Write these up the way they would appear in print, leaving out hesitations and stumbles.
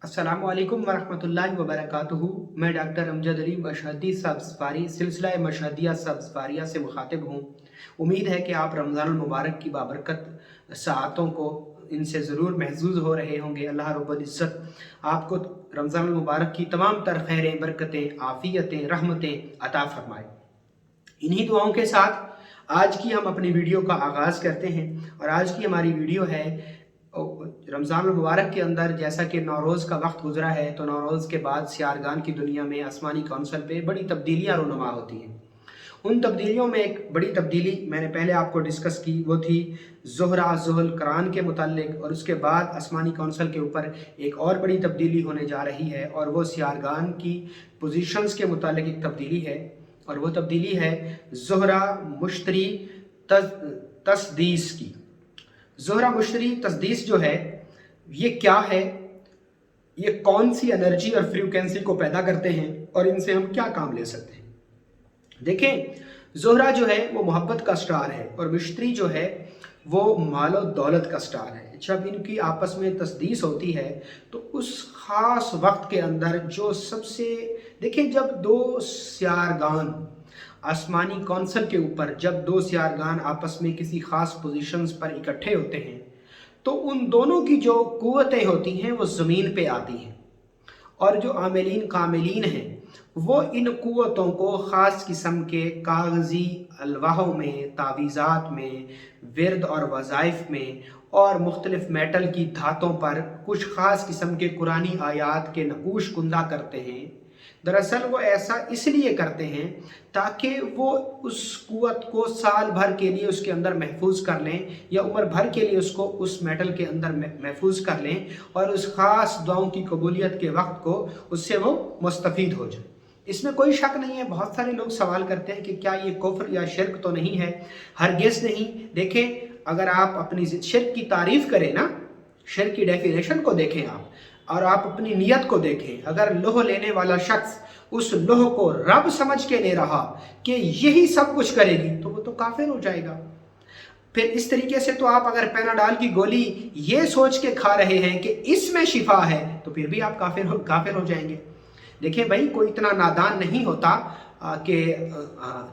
अस्सलामु अलैकुम वरहमतुल्लाहि वबरकातुहू। मैं डॉक्टर अमजद अली मशहदी सब्ज़वारी सिलसिला मशहदिया सब्ज़वारिया से मुखातिब हूँ। उम्मीद है कि आप रमज़ान मुबारक की बाबरकत सआतों को इनसे ज़रूर महजूज़ हो रहे होंगे। अल्लाह रब्बुल इज़्ज़त आपको रमज़ान मुबारक की तमाम तर खैरें, बरकतें, आफ़ियतें, रहमतें अता फ़रमाए। इन्हीं दुआओं के साथ आज की हम अपनी वीडियो का आगाज़ करते हैं और आज की हमारी वीडियो है रमज़ान मुबारक के अंदर। जैसा कि नौरोज़ का वक्त गुजरा है तो नौरोज़ के बाद सियारगान की दुनिया में आसमानी कौंसल पे बड़ी तब्दीलियाँ रूनुमा होती हैं। उन तब्दीलियों में एक बड़ी तब्दीली मैंने पहले आपको डिस्कस की, वो थी ज़ोहरा ज़ुहल करान के मुताल्लिक। और उसके बाद आसमानी कौंसल के ऊपर एक और बड़ी तब्दीली होने जा रही है और वो सियारगान की पोजीशंस के मुताल्लिक एक तब्दीली है। और वो तब्दीली है ज़ोहरा मुश्तरी तस्दीस की। ज़ोहरा मुश्तरी तस्दीस जो है ये क्या है, ये कौन सी एनर्जी और फ्रीक्वेंसी को पैदा करते हैं और इनसे हम क्या काम ले सकते हैं। देखें, ज़ोहरा जो है वो मोहब्बत का स्टार है और मुश्तरी जो है वो मालो दौलत का स्टार है। जब इनकी आपस में तस्दीस होती है तो उस ख़ास वक्त के अंदर जो सबसे, देखें, जब दो सियारगान आसमानी कौंसल के ऊपर, जब दो सियारगान आपस में किसी ख़ास पोजीशंस पर इकट्ठे होते हैं तो उन दोनों की जो कुव्वतें होती हैं वो ज़मीन पे आती हैं और जो आमिलीन कामिलीन हैं वो इन कुव्वतों को ख़ास किस्म के कागज़ी अलवाहों में, तावीज़ात में, विरद और वज़ाइफ में और मुख्तलिफ़ मेटल की धातों पर कुछ ख़ास किस्म के कुरानी आयात के नकूश कुंदा करते हैं। दरअसल वो ऐसा इसलिए करते हैं ताकि वो उस कुव्वत को साल भर के लिए उसके अंदर महफूज कर लें या उम्र भर के लिए उसको उस मेटल के अंदर महफूज कर लें और उस ख़ास दुआओं की कबूलियत के वक्त को उससे वो मुस्तफ़ीद हो जाए। इसमें कोई शक नहीं है। बहुत सारे लोग सवाल करते हैं कि क्या ये कुफ्र या शिरक तो नहीं है। हरगिज़ नहीं। देखें, अगर आप अपनी शिरक की तारीफ़ करें ना, शिरक की डेफिनेशन को देखें आप और आप अपनी नीयत को देखें। अगर लोह लेने वाला शख्स उस लोह को रब समझ के ले रहा कि यही सब कुछ करेगी तो वो तो काफिर हो जाएगा। फिर इस तरीके से तो आप अगर पैनाडॉल की गोली ये सोच के खा रहे हैं कि इसमें शिफा है तो फिर भी आप काफिर हो जाएंगे। देखिए भाई, कोई इतना नादान नहीं होता कि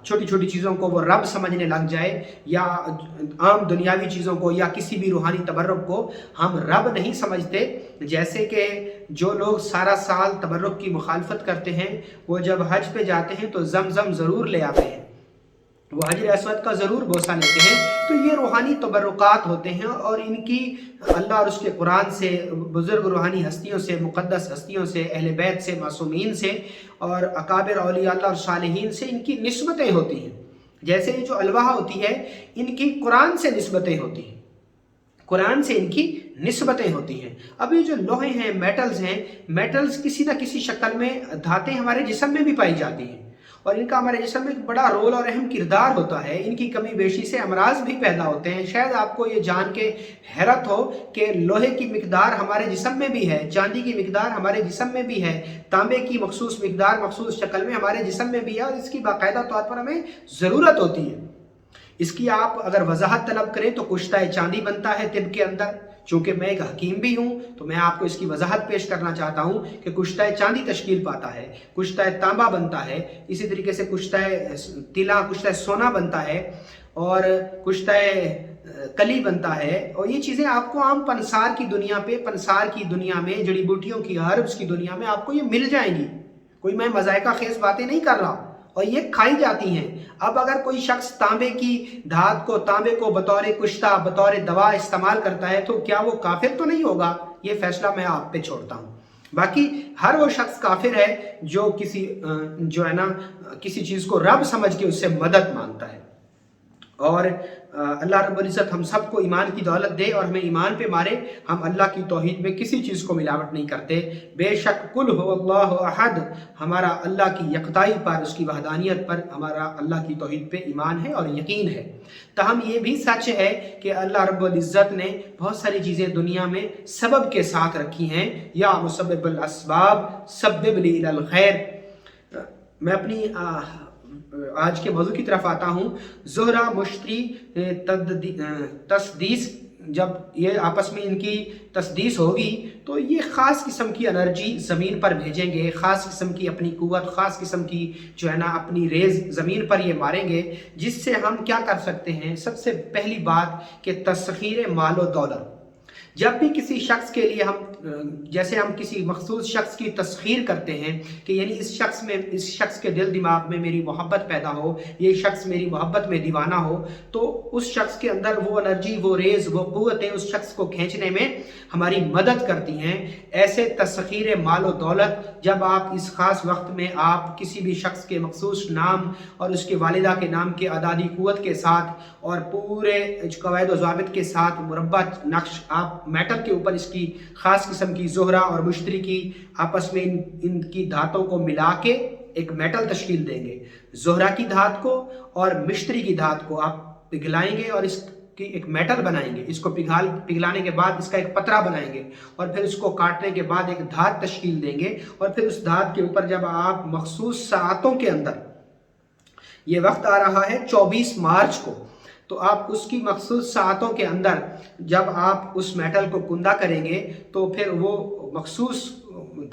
छोटी छोटी चीज़ों को वो रब समझने लग जाए या आम दुनियावी चीज़ों को या किसी भी रूहानी तबर्रुक को हम रब नहीं समझते। जैसे कि जो लोग सारा साल तबर्रुक की मुखालफत करते हैं वो जब हज पे जाते हैं तो ज़मज़म ज़रूर ले आते हैं, वो हजर अस्वद का ज़रूर बोसा लेते हैं। तो ये रूहानी तबर्रुकात होते हैं और इनकी अल्लाह और उसके कुरान से, बुज़ुर्ग रूहानी हस्तियों से, मुक़द्दस हस्तियों से, अहले बैत से, मासूमीन से और अकाबिर औलिया अल्लाह और सालिहीन से इनकी निस्बतें होती हैं। जैसे ये जो अलवाह होती है इनकी कुरान से निस्बतें होती हैं, कुरान से इनकी निस्बतें होती हैं। अब ये जो लोहे हैं, मेटल्स हैं, मेटल्स किसी न किसी शक्ल में, धातें हमारे जिस्म में भी पाई जाती हैं और इनका हमारे जिस्म में एक बड़ा रोल और अहम किरदार होता है। इनकी कमी बेशी से अमराज भी पैदा होते हैं। शायद आपको ये जान के हैरत हो कि लोहे की मिकदार हमारे जिस्म में भी है, चांदी की मिकदार हमारे जिस्म में भी है, तांबे की मखसूस मिकदार मखसूस शक्ल में हमारे जिस्म में भी है और इसकी बाकायदा तौर पर हमें ज़रूरत होती है। इसकी आप अगर वजाहत तलब करें तो कुश्ता चांदी बनता है तिब के अंदर। चूंकि मैं एक हकीम भी हूं तो मैं आपको इसकी वजाहत पेश करना चाहता हूं कि कुश्ता चांदी तश्कील पाता है, कुश्ता तांबा बनता है, इसी तरीके से कुश्ता तिला, कुश्ता सोना बनता है और कुश्ता कली बनता है। और ये चीज़ें आपको आम पंसार की दुनिया पे, पंसार की दुनिया में, जड़ी बूटियों की, हर्ब्स की दुनिया में आपको ये मिल जाएंगी। कोई मैं मजायका खेज बातें नहीं कर रहा और ये खाई जाती हैं। अब अगर कोई शख्स तांबे की धात को, तांबे को बतौर कुश्ता, बतौर दवा इस्तेमाल करता है तो क्या वो काफिर तो नहीं होगा? ये फैसला मैं आप पे छोड़ता हूँ। बाकी हर वो शख्स काफिर है जो जो है ना, किसी चीज को रब समझ के उससे मदद मांगता है। और अल्लाह रब्बुल इज़्ज़त हम सबको ईमान की दौलत दे और हमें ईमान पे मारे। हम अल्लाह की तौहीद में किसी चीज़ को मिलावट नहीं करते। बेशक कुल हुवल्लाहु अहद, हमारा अल्लाह की यकताई पर, उसकी वहदानियत पर हमारा अल्लाह की तौहीद पे ईमान है और यकीन है। ताहम ये भी सच है कि अल्लाह रब्बुल इज़्ज़त ने बहुत सारी चीज़ें दुनिया में सबब के साथ रखी हैं। या मुसब्बिबुल असबाब सब्बिब ली इलल खैर। मैं अपनी आज के मौजू की तरफ आता हूँ। ज़ोहरा मुश्तरी तस्दीस जब ये आपस में इनकी तस्दीस होगी तो ये ख़ास किस्म की एनर्जी ज़मीन पर भेजेंगे, ख़ास किस्म की अपनी क़ुव्वत, ख़ास किस्म की जो है ना अपनी रेज़ ज़मीन पर ये मारेंगे, जिससे हम क्या कर सकते हैं। सबसे पहली बात कि तस्ख़ीर माल व दौलत। जब भी किसी शख्स के लिए हम जैसे हम किसी मखसूस शख्स की तस्खीर करते हैं कि यानी इस शख्स के दिल दिमाग में मेरी मोहब्बत पैदा हो, ये शख्स मेरी मोहब्बत में दीवाना हो, तो उस शख्स के अंदर वो एनर्जी, वो रेज़, वो क़ुव्वतें उस शख्स को खींचने में हमारी मदद करती हैं। ऐसे तस्खीर माल व दौलत जब आप इस ख़ास वक्त में आप किसी भी शख्स के मखसूस नाम और उसके वालिदा के नाम के अदादी क़ुव्वत के साथ और पूरे कवायद व ज़ाबित के साथ मुरब्बा नक्श आप मेटल के ऊपर इसकी ख़ास किस्म की ज़ोहरा और मुश्तरी की आपस में इनकी धातों को मिला के एक मेटल तश्कील देंगे। ज़ोहरा की धात को और मिश्तरी की धात को आप पिघलाएंगे और इसकी एक मेटल बनाएंगे। इसको पिघलाने के बाद इसका एक पतरा बनाएंगे और फिर इसको काटने के बाद एक धात तश्कील देंगे और फिर उस धात के ऊपर जब आप मखसूस सातों के अंदर, ये वक्त आ रहा है 24 मार्च को, तो आप उसकी मखसूस सातों के अंदर जब आप उस मेटल को कुंदा करेंगे तो फिर वो मखसूस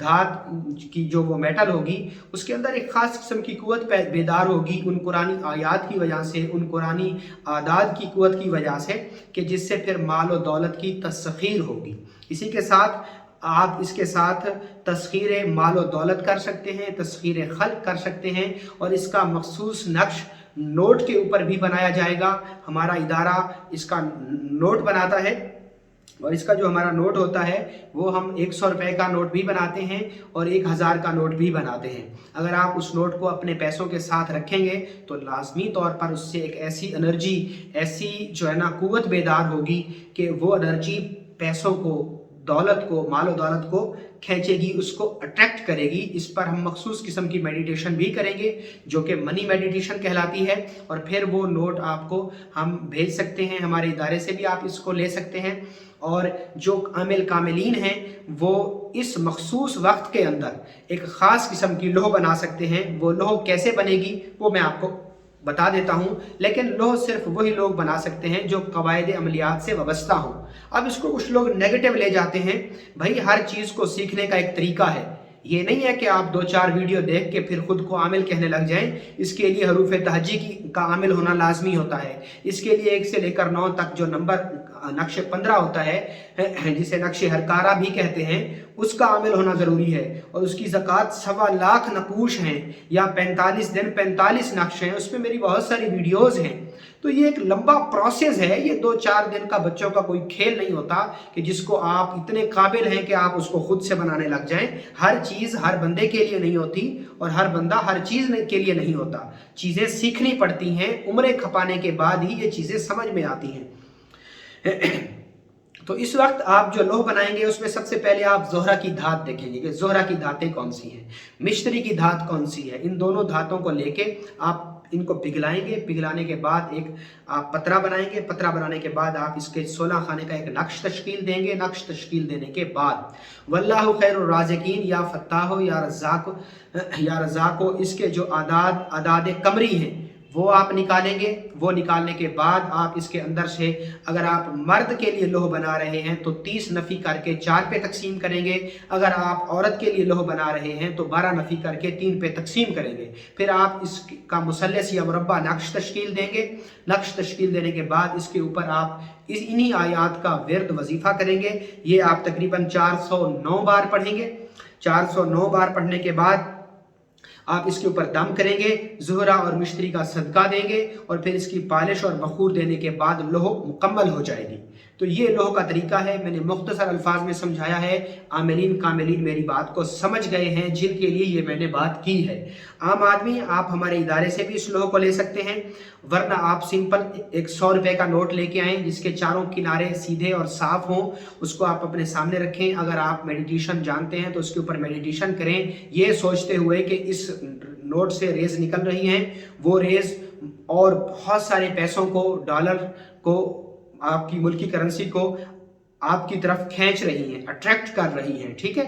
धात की जो वो मेटल होगी उसके अंदर एक ख़ास किस्म की क़ुव्वत बेदार होगी उन कुरानी आयात की वजह से, उन कुरानी आदाद की क़ुव्वत की वजह से, कि जिससे फिर माल और दौलत की तस्ख़ीर होगी। इसी के साथ आप इसके साथ तस्ख़ीर माल और दौलत कर सकते हैं, तस्ख़ीर खल्क़ कर सकते हैं और इसका मखसूस नक्श नोट के ऊपर भी बनाया जाएगा। हमारा इदारा इसका नोट बनाता है और इसका जो हमारा नोट होता है वो हम 100 रुपये का नोट भी बनाते हैं और 1000 का नोट भी बनाते हैं। अगर आप उस नोट को अपने पैसों के साथ रखेंगे तो लाजमी तौर पर उससे एक ऐसी एनर्जी, ऐसी जो है ना क़ुव्वत बेदार होगी कि वो एनर्जी पैसों को, दौलत को, माल और दौलत को खींचेगी, उसको अट्रैक्ट करेगी। इस पर हम मखसूस किस्म की मेडिटेशन भी करेंगे जो कि मनी मेडिटेशन कहलाती है और फिर वो नोट आपको हम भेज सकते हैं, हमारे इदारे से भी आप इसको ले सकते हैं। और जो आमिल कामिलीन हैं वो इस मखसूस वक्त के अंदर एक ख़ास किस्म की लोह बना सकते हैं। वो लोह कैसे बनेगी वो मैं आपको बता देता हूँ, लेकिन लोह सिर्फ वही लोग बना सकते हैं जो कवायद अमलियात से वाबस्ता हों। अब इसको कुछ लोग नेगेटिव ले जाते हैं। भाई हर चीज़ को सीखने का एक तरीका है, ये नहीं है कि आप 2-4 वीडियो देख के फिर खुद को आमिल कहने लग जाएं। इसके लिए हरूफ तहजी का आमिल होना लाजमी होता है। इसके लिए 1 से लेकर 9 तक जो नंबर नक्श 15 होता है, जिसे नक्श हरकारा भी कहते हैं, उसका आमिल होना ज़रूरी है। और उसकी ज़कात 1.25 लाख नकूश हैं या 45 दिन 45 नक्श हैं, उसमें मेरी बहुत सारी वीडियोज़ हैं। तो ये एक लंबा प्रोसेस है, ये 2-4 दिन का बच्चों का कोई खेल नहीं होता कि जिसको आप इतने काबिल हैं कि आप उसको खुद से बनाने लग जाएं। हर चीज़ हर बंदे के लिए नहीं होती और हर बंदा हर चीज़ के लिए नहीं होता। चीज़ें सीखनी पड़ती हैं, उम्रें खपाने के बाद ही ये चीज़ें समझ में आती हैं। तो इस वक्त आप जो लोह बनाएंगे उसमें सबसे पहले आप ज़ोहरा की धात देखेंगे कि ज़ोहरा की धातें कौन सी हैं, मिश्तरी की धात कौन सी है। इन दोनों धातों को लेके आप इनको पिघलाएंगे। पिघलाने के बाद एक आप पतरा बनाएंगे। पतरा बनाने के बाद आप इसके 16 खाने का एक नक्श तश्कील देंगे। नक्श तश्कील देने के बाद वल्लाहु खैरुर राज़िकीन या फत्ताह या रज़ाक़, इसके जो आदाद कमरी हैं वो आप निकालेंगे। वो निकालने के बाद आप इसके अंदर से, अगर आप मर्द के लिए लोह बना रहे हैं तो 30 नफ़ी करके 4 पे तकसीम करेंगे। अगर आप औरत के लिए लोह बना रहे हैं तो 12 नफ़ी करके 3 पे तकसीम करेंगे। फिर आप इसका मुसल्लस या मुरब्बा नक्श तश्कील देंगे। नक्श तश्कील देने के बाद इसके ऊपर आप इन्हीं आयात का विर्द वजीफ़ा करेंगे। ये आप तकरीबन 409 बार पढ़ेंगे। 409 बार पढ़ने के बाद आप इसके ऊपर दम करेंगे, ज़ोहरा और मिश्तरी का सदका देंगे और फिर इसकी पालिश और बखूर देने के बाद लोह मुकम्मल हो जाएगी। तो ये लोह का तरीका है, मैंने मुख्तसर अल्फाज में समझाया है। आमिलीन कामिलीन मेरी बात को समझ गए हैं जिनके लिए ये मैंने बात की है। आम आदमी आप हमारे इदारे से भी इस लोह को ले सकते हैं, वरना आप सिंपल एक 100 रुपये का नोट लेके आएँ जिसके चारों किनारे सीधे और साफ़ हों। उसको आप अपने सामने रखें। अगर आप मेडिटेशन जानते हैं तो उसके ऊपर मेडिटेशन करें, ये सोचते हुए कि इस नोट से रेज़ निकल रही हैं, वो रेज़ और बहुत सारे पैसों को, डॉलर को, आपकी मुल्की करेंसी को आपकी तरफ खींच रही हैं, अट्रैक्ट कर रही हैं। ठीक है,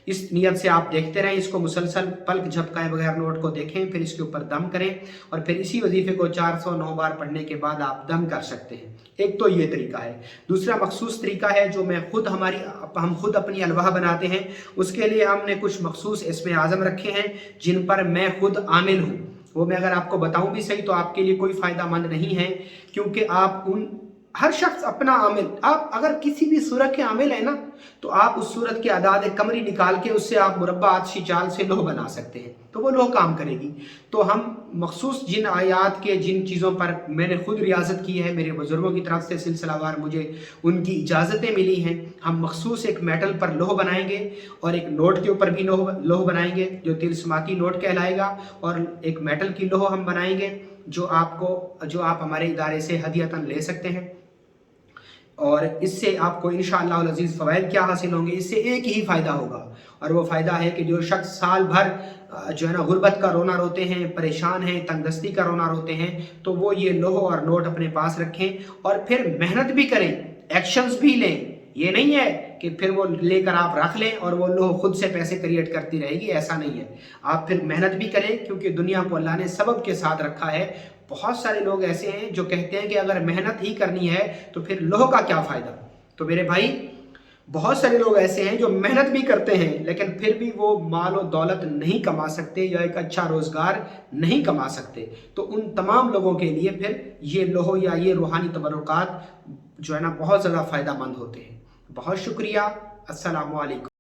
इस नियत से आप देखते रहें इसको, मुसलसल पलक झपकाए बगैर नोट को देखें, फिर इसके ऊपर दम करें और फिर इसी वजीफे को 409 बार पढ़ने के बाद आप दम कर सकते हैं। एक तो ये तरीका है। दूसरा मखसूस तरीका है जो हम खुद अपनी अलवाह बनाते हैं, उसके लिए हमने कुछ मखसूस इसमें आज़म रखे हैं जिन पर मैं खुद आमिल हूँ। वो मैं अगर आपको बताऊं भी सही तो आपके लिए कोई फ़ायदा मंद नहीं है, क्योंकि हर शख्स अपना आमिल, आप अगर किसी भी सूरत के आमिल है ना तो आप उस सूरत के अदाद कमरी निकाल के उससे आप मुरब्बा आतशी चाल से लोह बना सकते हैं, तो वो लोह काम करेगी। तो हम मखसूस जिन आयात के जिन चीज़ों पर मैंने खुद रियाजत की है, मेरे बुजुर्गों की तरफ से सिलसिलावार मुझे उनकी इजाज़तें मिली हैं, हम मखसूस एक मेटल पर लोह बनाएंगे और एक नोट के ऊपर भी लोह बनाएंगे जो तिलस्माती नोट कहलाएगा, और एक मेटल की लोह हम बनाएंगे जो आप हमारे इदारे से हदियतन ले सकते हैं। और इससे आपको इंशाअल्लाह अज़ीज़ फ़वाइद क्या हासिल होंगे, इससे एक ही फ़ायदा होगा, और वो फ़ायदा है कि जो शख्स साल भर जो है ना गुर्बत का रोना रोते हैं, परेशान हैं, तंगदस्ती का रोना रोते हैं, तो वो ये लोह और नोट अपने पास रखें और फिर मेहनत भी करें, एक्शंस भी लें। ये नहीं है कि फिर वो लेकर आप रख लें और वो लोह खुद से पैसे क्रिएट करती रहेगी, ऐसा नहीं है। आप फिर मेहनत भी करें, क्योंकि दुनिया को अल्लाह ने सबब के साथ रखा है। बहुत सारे लोग ऐसे हैं जो कहते हैं कि अगर मेहनत ही करनी है तो फिर लोह का क्या फ़ायदा। तो मेरे भाई, बहुत सारे लोग ऐसे हैं जो मेहनत भी करते हैं लेकिन फिर भी वो माल और दौलत नहीं कमा सकते या एक अच्छा रोज़गार नहीं कमा सकते। तो उन तमाम लोगों के लिए फिर ये लोह या ये रूहानी तबरुकात जो है ना बहुत ज़्यादा फ़ायदा मंद होते हैं। बहुत शुक्रिया। अस्सलामु अलैकुम।